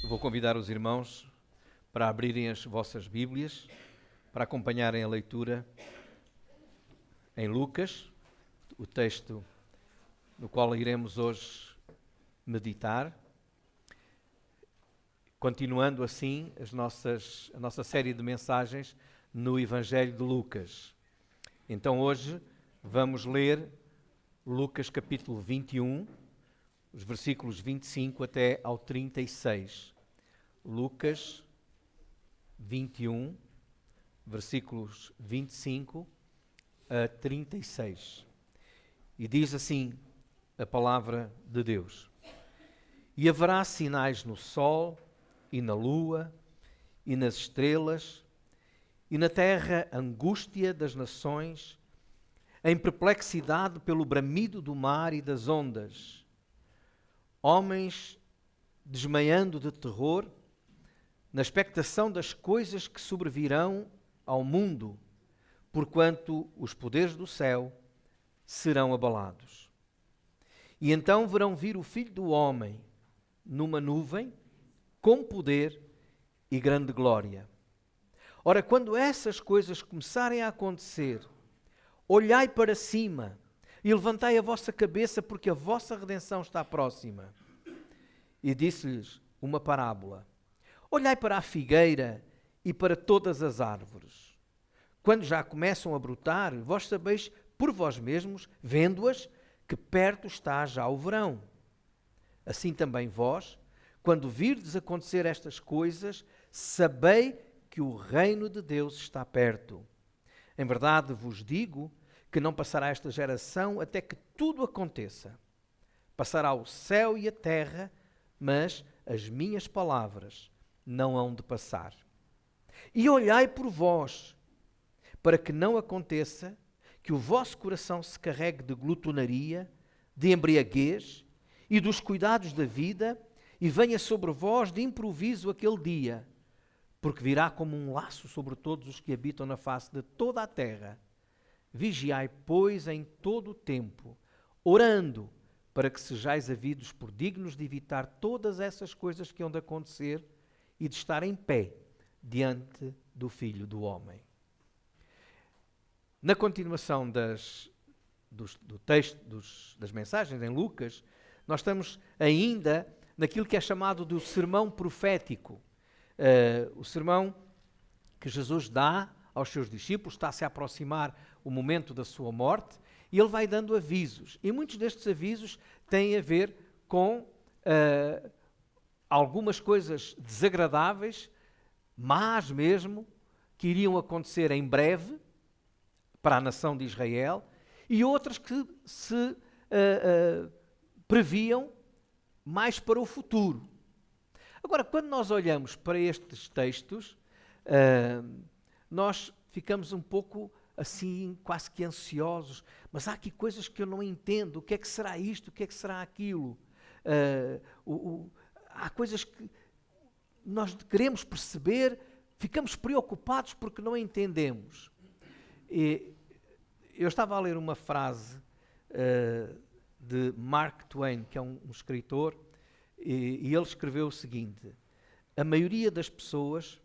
Vou convidar os irmãos para abrirem as vossas Bíblias, para acompanharem a leitura em Lucas, o texto no qual iremos hoje meditar, continuando assim a nossa série de mensagens no Evangelho de Lucas. Então hoje vamos ler Lucas capítulo 21, os versículos 25 até ao 36. Lucas 21, versículos 25 a 36. E diz assim a palavra de Deus: E haverá sinais no sol e na lua e nas estrelas, e na terra angústia das nações, em perplexidade pelo bramido do mar e das ondas, homens desmaiando de terror, na expectação das coisas que sobrevirão ao mundo, porquanto os poderes do céu serão abalados. E então verão vir o Filho do Homem numa nuvem, com poder e grande glória. Ora, quando essas coisas começarem a acontecer, olhai para cima e levantai a vossa cabeça, porque a vossa redenção está próxima. E disse-lhes uma parábola: Olhai para a figueira e para todas as árvores. Quando já começam a brotar, vós sabeis por vós mesmos, vendo-as, que perto está já o verão. Assim também vós, quando virdes acontecer estas coisas, sabei que o reino de Deus está perto. Em verdade vos digo que não passará esta geração até que tudo aconteça. Passará o céu e a terra, mas as minhas palavras não hão de passar. E olhai por vós, para que não aconteça que o vosso coração se carregue de glutonaria, de embriaguez e dos cuidados da vida, e venha sobre vós de improviso aquele dia, porque virá como um laço sobre todos os que habitam na face de toda a terra. Vigiai, pois, em todo o tempo, orando, para que sejais havidos por dignos de evitar todas essas coisas que hão de acontecer e de estar em pé diante do Filho do Homem. Na continuação do texto das mensagens em Lucas, nós estamos ainda naquilo que é chamado do sermão profético. O sermão que Jesus dá aos seus discípulos, está-se a aproximar o momento da sua morte, e ele vai dando avisos. E muitos destes avisos têm a ver com algumas coisas desagradáveis, más mesmo, que iriam acontecer em breve para a nação de Israel, e outras que se previam mais para o futuro. Agora, quando nós olhamos para estes textos, nós ficamos um pouco assim, quase que ansiosos, mas há aqui coisas que eu não entendo. O que é que será isto? O que é que será aquilo? Há coisas que nós queremos perceber, ficamos preocupados porque não entendemos. E eu estava a ler uma frase de Mark Twain, que é um escritor, e ele escreveu o seguinte: a maioria das pessoas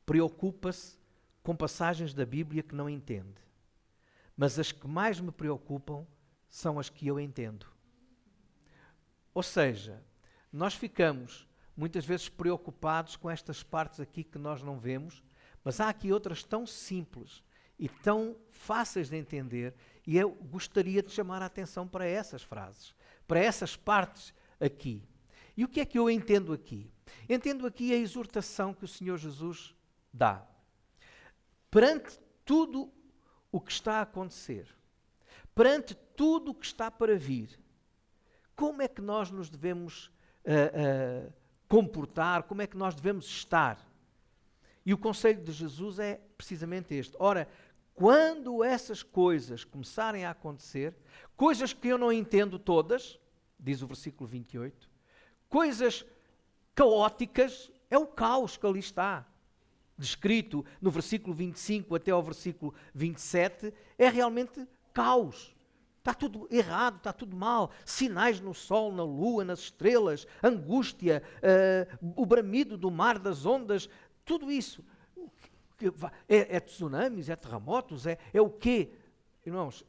preocupa-se com passagens da Bíblia que não entende, mas as que mais me preocupam são as que eu entendo. Ou seja, nós ficamos muitas vezes preocupados com estas partes aqui que nós não vemos, mas há aqui outras tão simples e tão fáceis de entender, e eu gostaria de chamar a atenção para essas frases, para essas partes aqui. E o que é que eu entendo aqui? Entendo aqui a exortação que o Senhor Jesus dá. Perante tudo o que está a acontecer, perante tudo o que está para vir, como é que nós nos devemos comportar, como é que nós devemos estar? E o conselho de Jesus é precisamente este. Ora, quando essas coisas começarem a acontecer, coisas que eu não entendo todas, diz o versículo 28, coisas caóticas, é o caos que ali está descrito no versículo 25 até ao versículo 27, é realmente caos. Está tudo errado, está tudo mal. Sinais no sol, na lua, nas estrelas, angústia, o bramido do mar, das ondas, tudo isso. É tsunamis, é terremotos, é o quê? Irmãos,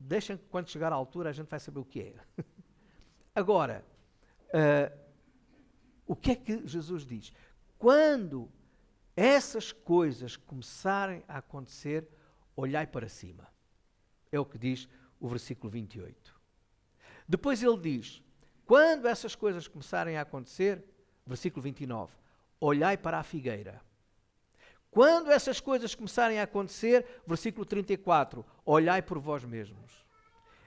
deixem que quando chegar à altura a gente vai saber o que é. Agora, o que é que Jesus diz? Quando essas coisas começarem a acontecer, olhai para cima. É o que diz o versículo 28. Depois ele diz, quando essas coisas começarem a acontecer, versículo 29, olhai para a figueira. Quando essas coisas começarem a acontecer, versículo 34, olhai por vós mesmos.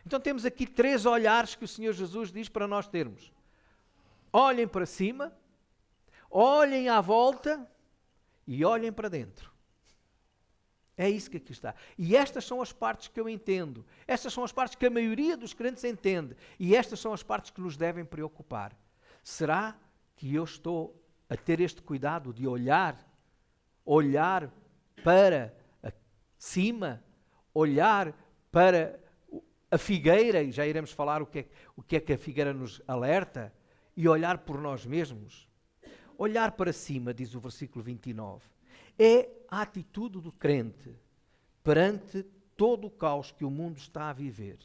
Então temos aqui 3 olhares que o Senhor Jesus diz para nós termos. Olhem para cima, olhem à volta e olhem para dentro. É isso que aqui está. E estas são as partes que eu entendo. Estas são as partes que a maioria dos crentes entende. E estas são as partes que nos devem preocupar. Será que eu estou a ter este cuidado de olhar para cima, olhar para a figueira, e já iremos falar o que é que a figueira nos alerta, e olhar por nós mesmos? Olhar para cima, diz o versículo 29, é a atitude do crente perante todo o caos que o mundo está a viver.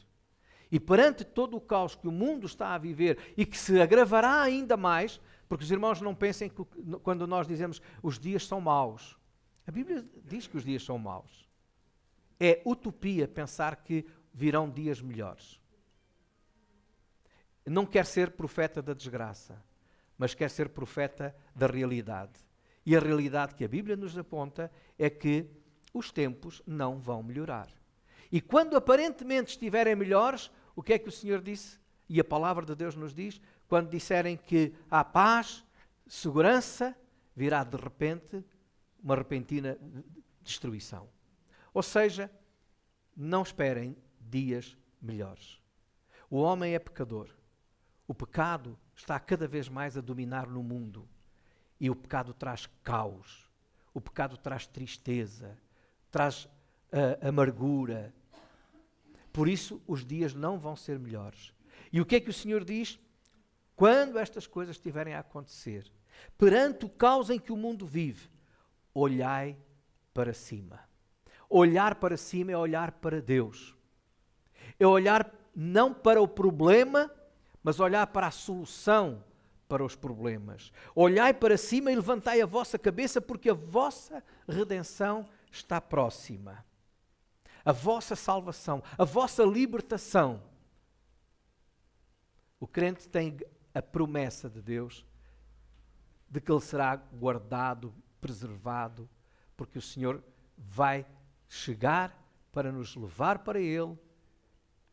E perante todo o caos que o mundo está a viver e que se agravará ainda mais, porque os irmãos não pensem que quando nós dizemos os dias são maus, a Bíblia diz que os dias são maus. É utopia pensar que virão dias melhores. Não quer ser profeta da desgraça, mas quer ser profeta da realidade. E a realidade que a Bíblia nos aponta é que os tempos não vão melhorar. E quando aparentemente estiverem melhores, o que é que o Senhor disse? E a palavra de Deus nos diz, quando disserem que há paz, segurança, virá de repente uma repentina destruição. Ou seja, não esperem dias melhores. O homem é pecador. O pecado está cada vez mais a dominar no mundo. E o pecado traz caos. O pecado traz tristeza. Traz amargura. Por isso, os dias não vão ser melhores. E o que é que o Senhor diz? Quando estas coisas estiverem a acontecer, perante o caos em que o mundo vive, olhai para cima. Olhar para cima é olhar para Deus. É olhar não para o problema, mas olhar para a solução para os problemas. Olhai para cima e levantai a vossa cabeça, porque a vossa redenção está próxima. A vossa salvação, a vossa libertação. O crente tem a promessa de Deus de que ele será guardado, preservado, porque o Senhor vai chegar para nos levar para Ele,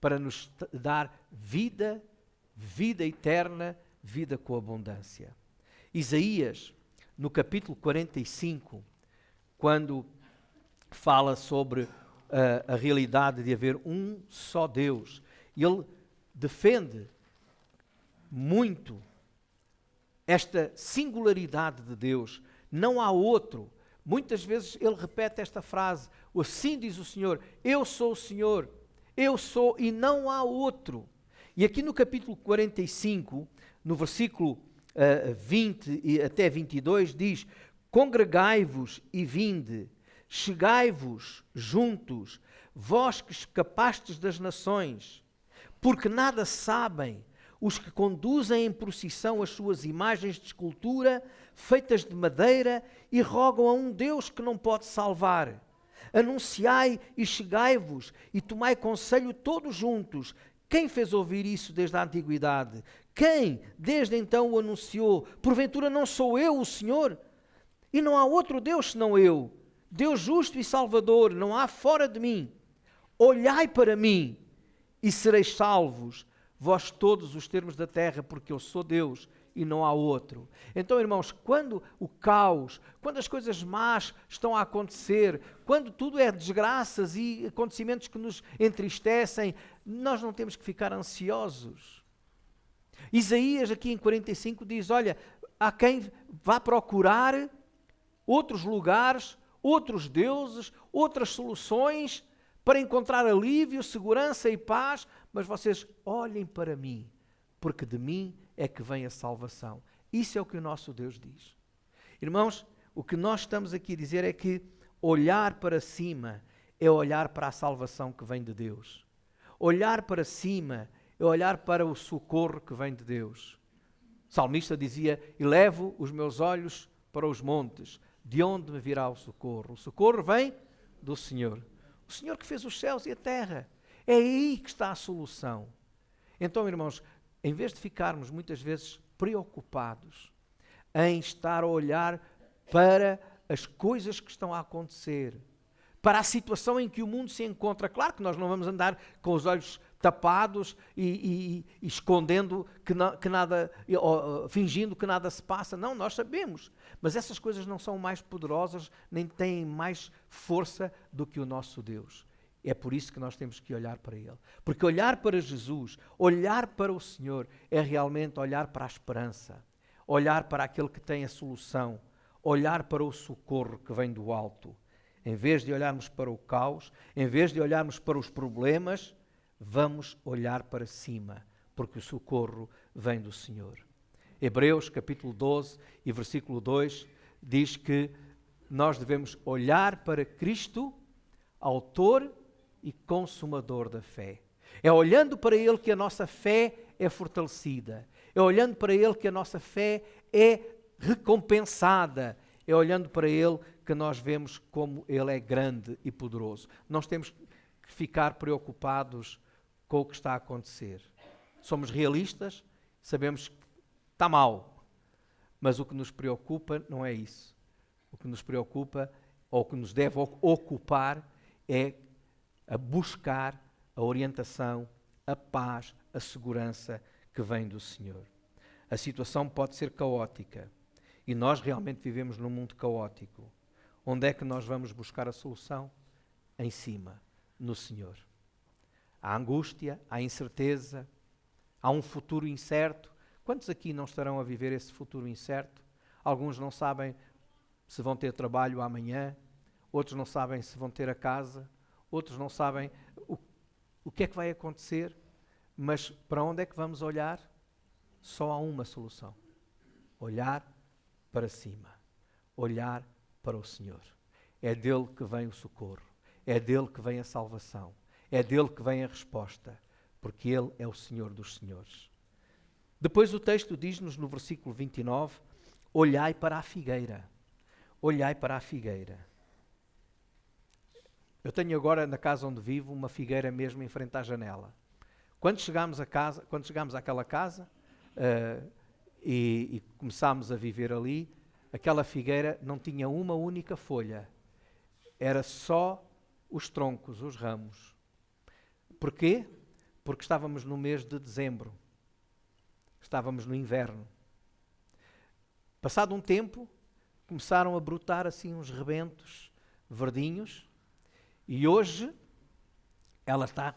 para nos dar vida, vida eterna, vida com abundância. Isaías, no capítulo 45, quando fala sobre a realidade de haver um só Deus, ele defende muito esta singularidade de Deus. Não há outro. Muitas vezes ele repete esta frase, assim diz o Senhor, eu sou o Senhor, eu sou e não há outro. E aqui no capítulo 45, no versículo 20 e até 22, diz, congregai-vos e vinde, chegai-vos juntos, vós que escapastes das nações, porque nada sabem os que conduzem em procissão as suas imagens de escultura, feitas de madeira, e rogam a um Deus que não pode salvar. Anunciai e chegai-vos, e tomai conselho todos juntos. Quem fez ouvir isso desde a antiguidade? Quem desde então o anunciou? Porventura não sou eu o Senhor? E não há outro Deus senão eu, Deus justo e salvador, não há fora de mim. Olhai para mim e sereis salvos, vós todos os termos da terra, porque eu sou Deus e não há outro. Então, irmãos, quando o caos, quando as coisas más estão a acontecer, quando tudo é desgraças e acontecimentos que nos entristecem, nós não temos que ficar ansiosos. Isaías, aqui em 45, diz, olha, há quem vá procurar outros lugares, outros deuses, outras soluções, para encontrar alívio, segurança e paz, mas vocês olhem para mim, porque de mim é que vem a salvação. Isso é o que o nosso Deus diz. Irmãos, o que nós estamos aqui a dizer é que olhar para cima é olhar para a salvação que vem de Deus. Olhar para cima é olhar para o socorro que vem de Deus. O salmista dizia: elevo os meus olhos para os montes, de onde me virá o socorro? O socorro vem do Senhor. O Senhor que fez os céus e a terra. É aí que está a solução. Então, irmãos, em vez de ficarmos muitas vezes preocupados em estar a olhar para as coisas que estão a acontecer, para a situação em que o mundo se encontra. Claro que nós não vamos andar com os olhos tapados e escondendo que nada, fingindo que nada se passa. Não, nós sabemos. Mas essas coisas não são mais poderosas, nem têm mais força do que o nosso Deus. É por isso que nós temos que olhar para Ele. Porque olhar para Jesus, olhar para o Senhor, é realmente olhar para a esperança, olhar para aquele que tem a solução, olhar para o socorro que vem do alto. Em vez de olharmos para o caos, em vez de olharmos para os problemas, vamos olhar para cima, porque o socorro vem do Senhor. Hebreus capítulo 12 e versículo 2 diz que nós devemos olhar para Cristo, autor e consumador da fé. É olhando para Ele que a nossa fé é fortalecida. É olhando para Ele que a nossa fé é recompensada. É olhando para Ele que nós vemos como Ele é grande e poderoso. Nós temos que ficar preocupados com o que está a acontecer. Somos realistas, sabemos que está mal, mas o que nos preocupa não é isso. O que nos preocupa, ou o que nos deve ocupar, é a buscar a orientação, a paz, a segurança que vem do Senhor. A situação pode ser caótica e nós realmente vivemos num mundo caótico. Onde é que nós vamos buscar a solução? Em cima, no Senhor. Há angústia, há incerteza, há um futuro incerto. Quantos aqui não estarão a viver esse futuro incerto? Alguns não sabem se vão ter trabalho amanhã, outros não sabem se vão ter a casa, outros não sabem o que é que vai acontecer, mas para onde é que vamos olhar? Só há uma solução: olhar para cima, olhar para o Senhor. É dele que vem o socorro, é dele que vem a salvação, é dele que vem a resposta, porque Ele é o Senhor dos senhores. Depois o texto diz-nos no versículo 29, olhai para a figueira. Olhai para a figueira. Eu tenho agora na casa onde vivo uma figueira mesmo em frente à janela. Quando chegámos àquela casa e começámos a viver ali, aquela figueira não tinha uma única folha. Era só os troncos, os ramos. Porquê? Porque estávamos no mês de dezembro. Estávamos no inverno. Passado um tempo, começaram a brotar assim uns rebentos verdinhos e hoje ela está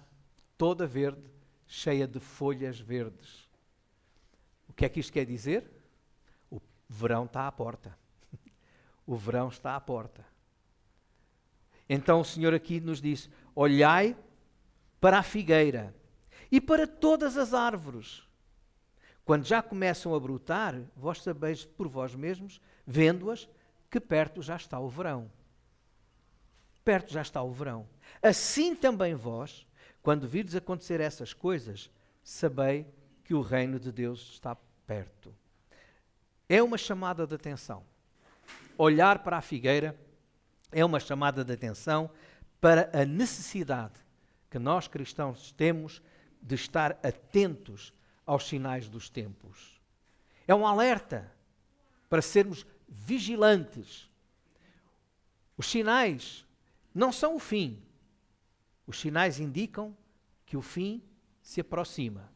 toda verde, cheia de folhas verdes. O que é que isto quer dizer? O verão está à porta. O verão está à porta. Então o Senhor aqui nos diz: olhai para a figueira e para todas as árvores. Quando já começam a brotar, vós sabeis por vós mesmos, vendo-as, que perto já está o verão. Perto já está o verão. Assim também vós, quando virdes acontecer essas coisas, sabei que o reino de Deus está perto. É uma chamada de atenção. Olhar para a figueira é uma chamada de atenção para a necessidade que nós cristãos temos de estar atentos aos sinais dos tempos. É um alerta para sermos vigilantes. Os sinais não são o fim. Os sinais indicam que o fim se aproxima.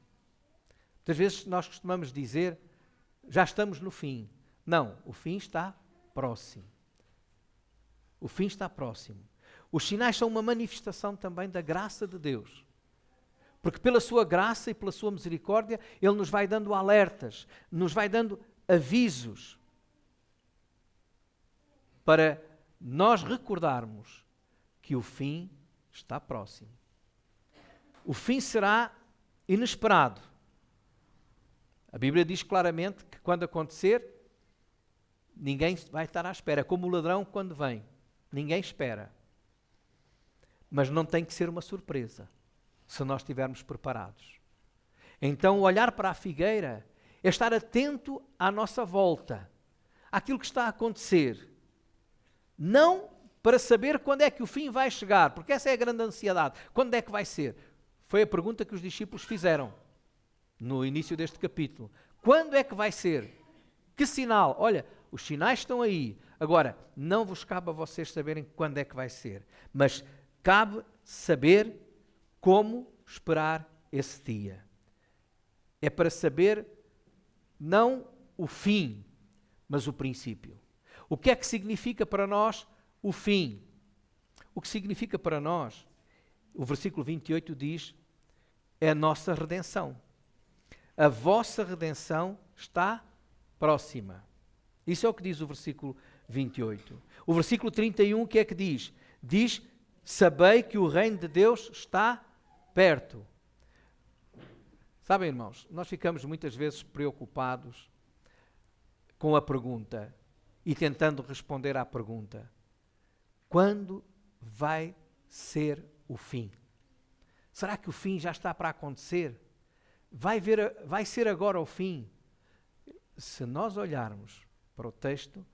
Muitas vezes nós costumamos dizer, já estamos no fim. Não, o fim está próximo. O fim está próximo. Os sinais são uma manifestação também da graça de Deus. Porque pela sua graça e pela sua misericórdia, Ele nos vai dando alertas, nos vai dando avisos para nós recordarmos que o fim está próximo. O fim será inesperado. A Bíblia diz claramente que quando acontecer, ninguém vai estar à espera. É como o ladrão quando vem. Ninguém espera. Mas não tem que ser uma surpresa, se nós estivermos preparados. Então, olhar para a figueira é estar atento à nossa volta, àquilo que está a acontecer. Não para saber quando é que o fim vai chegar, porque essa é a grande ansiedade. Quando é que vai ser? Foi a pergunta que os discípulos fizeram no início deste capítulo. Quando é que vai ser? Que sinal? Olha, os sinais estão aí. Agora, não vos cabe a vocês saberem quando é que vai ser, mas cabe saber como esperar esse dia. É para saber não o fim, mas o princípio. O que é que significa para nós o fim? O que significa para nós, o versículo 28 diz, é a nossa redenção. A vossa redenção está próxima. Isso é o que diz o versículo 28. O versículo 31, o que é que diz? Diz, sabei que o reino de Deus está perto. Sabem, irmãos, nós ficamos muitas vezes preocupados com a pergunta e tentando responder à pergunta: quando vai ser o fim? Será que o fim já está para acontecer? Vai ser agora o fim? Se nós olharmos para o texto,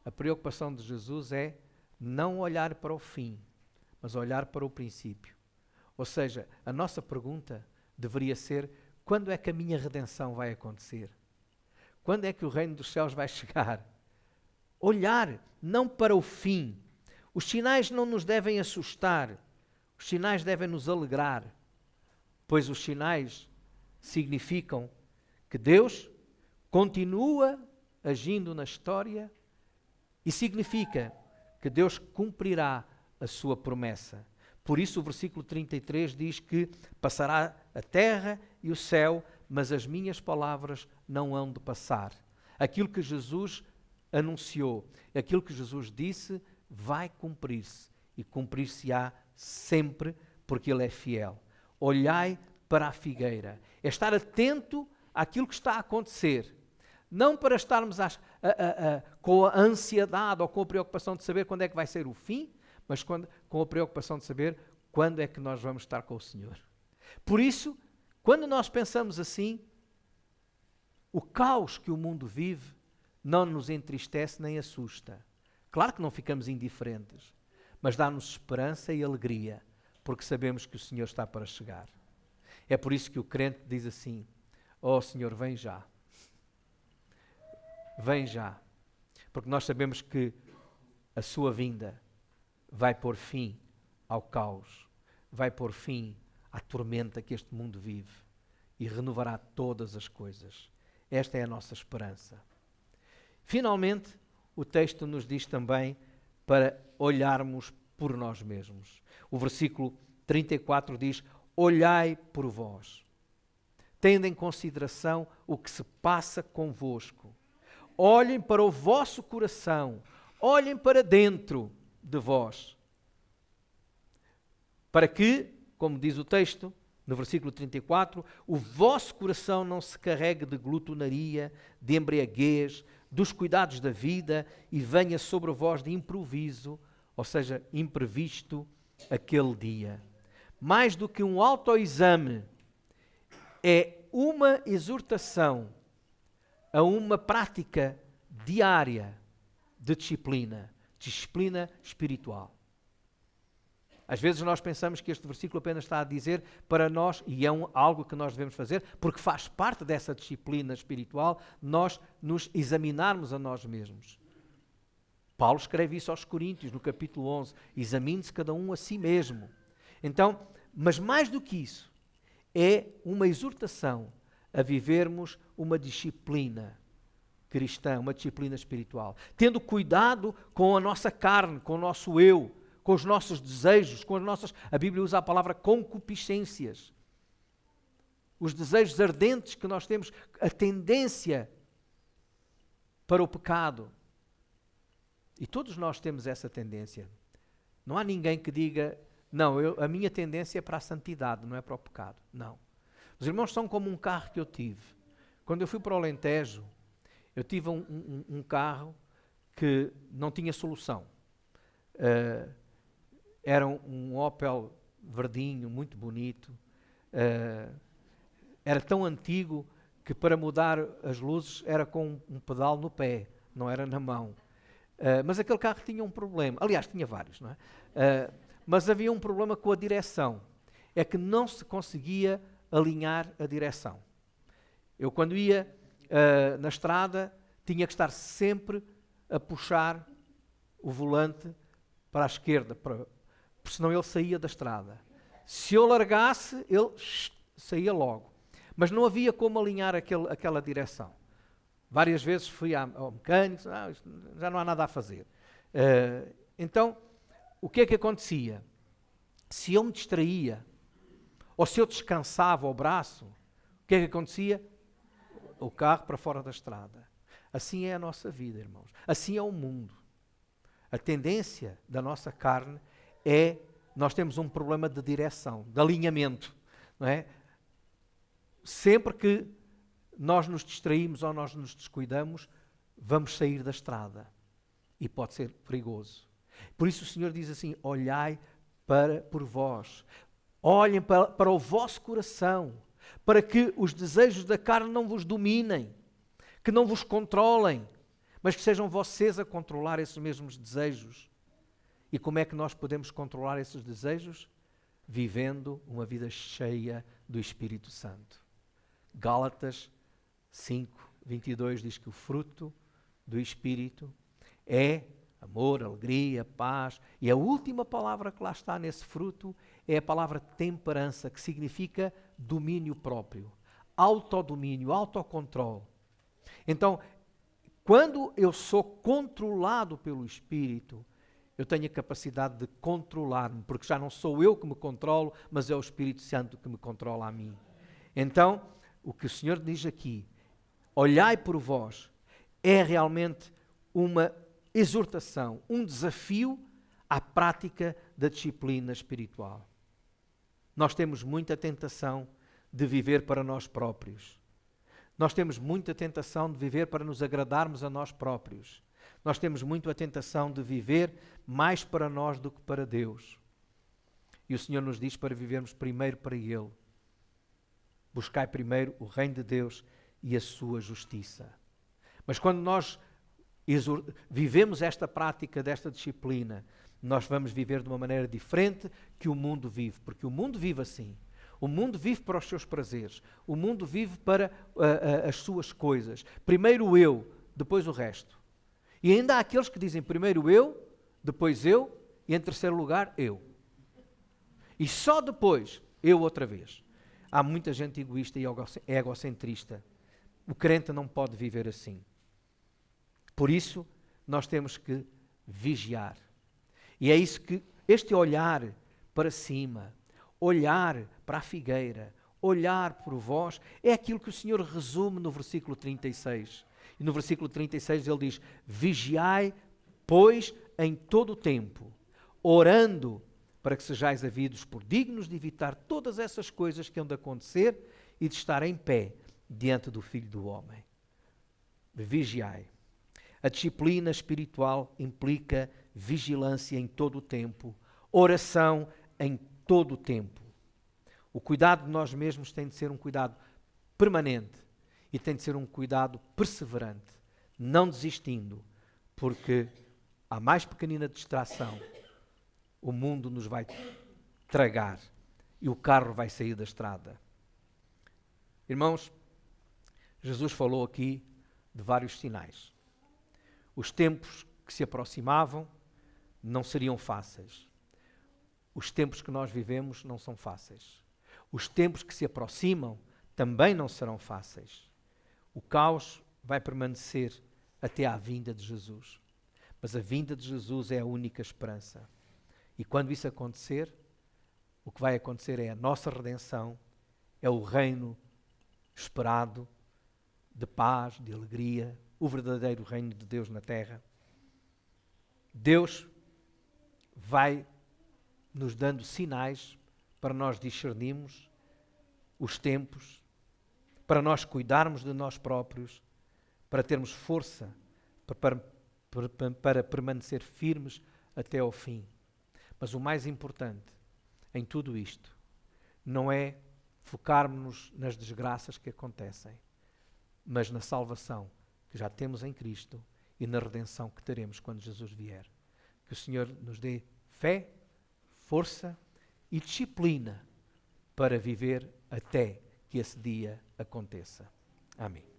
a preocupação de Jesus é não olhar para o fim, mas olhar para o princípio. Ou seja, a nossa pergunta deveria ser: quando é que a minha redenção vai acontecer? Quando é que o reino dos céus vai chegar? Olhar não para o fim. Os sinais não nos devem assustar. Os sinais devem nos alegrar, pois os sinais significam que Deus continua agindo na história e significa que Deus cumprirá a sua promessa. Por isso o versículo 33 diz que passará a terra e o céu, mas as minhas palavras não hão de passar. Aquilo que Jesus anunciou, aquilo que Jesus disse, vai cumprir-se e cumprir-se-á sempre, porque Ele é fiel. Olhai para a figueira. É estar atento àquilo que está a acontecer. Não para estarmos com a ansiedade ou com a preocupação de saber quando é que vai ser o fim, mas com a preocupação de saber quando é que nós vamos estar com o Senhor. Por isso, quando nós pensamos assim, o caos que o mundo vive não nos entristece nem assusta. Claro que não ficamos indiferentes, mas dá-nos esperança e alegria, porque sabemos que o Senhor está para chegar. É por isso que o crente diz assim: ó Senhor, vem já. Vem já. Porque nós sabemos que a sua vinda vai pôr fim ao caos, vai pôr fim à tormenta que este mundo vive e renovará todas as coisas. Esta é a nossa esperança. Finalmente, o texto nos diz também para olharmos por nós mesmos. O versículo 34 diz: olhai por vós, tendo em consideração o que se passa convosco. Olhem para o vosso coração, olhem para dentro de vós, para que, como diz o texto, no versículo 34, o vosso coração não se carregue de glutonaria, de embriaguez, dos cuidados da vida e venha sobre vós de improviso, ou seja, imprevisto, aquele dia. Mais do que um autoexame, é uma exortação a uma prática diária de disciplina espiritual. Às vezes nós pensamos que este versículo apenas está a dizer para nós, e é algo que nós devemos fazer, porque faz parte dessa disciplina espiritual, nós nos examinarmos a nós mesmos. Paulo escreve isso aos Coríntios, no capítulo 11, examine-se cada um a si mesmo. Então, mas mais do que isso, é uma exortação a vivermos uma disciplina cristã, uma disciplina espiritual, tendo cuidado com a nossa carne, com o nosso eu, com os nossos desejos, com as nossas... A Bíblia usa a palavra concupiscências. Os desejos ardentes que nós temos, a tendência para o pecado. E todos nós temos essa tendência. Não há ninguém que diga, Não, a minha tendência é para a santidade, não é para o pecado. Não. Os irmãos são como um carro que eu tive. Quando eu fui para o Alentejo, eu tive um carro que não tinha solução. Era um Opel verdinho, muito bonito. Era tão antigo que para mudar as luzes era com um pedal no pé, não era na mão. Mas aquele carro tinha um problema. Aliás, tinha vários, não é? Mas havia um problema com a direção. É que não se conseguia alinhar a direção. Eu, quando ia na estrada, tinha que estar sempre a puxar o volante para a esquerda, porque senão ele saía da estrada. Se eu largasse, ele saía logo. Mas não havia como alinhar aquela direção. Várias vezes fui ao mecânico, já não há nada a fazer. Então, o que é que acontecia? Se eu me distraía, ou se eu descansava o braço, o que é que acontecia? O carro para fora da estrada. Assim é a nossa vida, irmãos. Assim é o mundo. A tendência da nossa carne é, nós temos um problema de direção, de alinhamento, não é? Sempre que nós nos distraímos ou nós nos descuidamos, vamos sair da estrada. E pode ser perigoso. Por isso o Senhor diz assim, olhai por vós. Olhem para o vosso coração, para que os desejos da carne não vos dominem, que não vos controlem, mas que sejam vocês a controlar esses mesmos desejos. E como é que nós podemos controlar esses desejos? Vivendo uma vida cheia do Espírito Santo. Gálatas 5:22 diz que o fruto do Espírito é amor, alegria, paz. E a última palavra que lá está nesse fruto é a palavra temperança, que significa domínio próprio, autodomínio, autocontrole. Então, quando eu sou controlado pelo Espírito, eu tenho a capacidade de controlar-me, porque já não sou eu que me controlo, mas é o Espírito Santo que me controla a mim. Então, o que o Senhor diz aqui, olhai por vós, é realmente uma exortação, um desafio à prática da disciplina espiritual. Nós temos muita tentação de viver para nós próprios. Nós temos muita tentação de viver para nos agradarmos a nós próprios. Nós temos muito a tentação de viver mais para nós do que para Deus. E o Senhor nos diz para vivermos primeiro para Ele. Buscai primeiro o reino de Deus e a sua justiça. Mas quando nós vivemos esta prática, desta disciplina, nós vamos viver de uma maneira diferente que o mundo vive. Porque o mundo vive assim. O mundo vive para os seus prazeres. O mundo vive para as suas coisas. Primeiro eu, depois o resto. E ainda há aqueles que dizem primeiro eu, depois eu e em terceiro lugar eu. E só depois eu outra vez. Há muita gente egoísta e egocentrista. O crente não pode viver assim. Por isso, nós temos que vigiar. E é isso que este olhar para cima, olhar para a figueira, olhar por vós, é aquilo que o Senhor resume no versículo 36. E no versículo 36 ele diz, vigiai, pois, em todo o tempo, orando para que sejais havidos por dignos de evitar todas essas coisas que hão de acontecer e de estar em pé diante do Filho do Homem. Vigiai. A disciplina espiritual implica vigilância em todo o tempo, oração em todo o tempo. O cuidado de nós mesmos tem de ser um cuidado permanente e tem de ser um cuidado perseverante, não desistindo, porque a mais pequenina distração, o mundo nos vai tragar e o carro vai sair da estrada. Irmãos, Jesus falou aqui de vários sinais. Os tempos que se aproximavam não seriam fáceis. Os tempos que nós vivemos não são fáceis. Os tempos que se aproximam também não serão fáceis. O caos vai permanecer até à vinda de Jesus. Mas a vinda de Jesus é a única esperança. E quando isso acontecer, o que vai acontecer é a nossa redenção, é o reino esperado de paz, de alegria, o verdadeiro reino de Deus na terra. Deus vai nos dando sinais para nós discernirmos os tempos, para nós cuidarmos de nós próprios, para termos força para permanecer firmes até ao fim. Mas o mais importante em tudo isto não é focarmos-nos nas desgraças que acontecem, mas na salvação que já temos em Cristo e na redenção que teremos quando Jesus vier. Que o Senhor nos dê fé, força e disciplina para viver até que esse dia aconteça. Amém.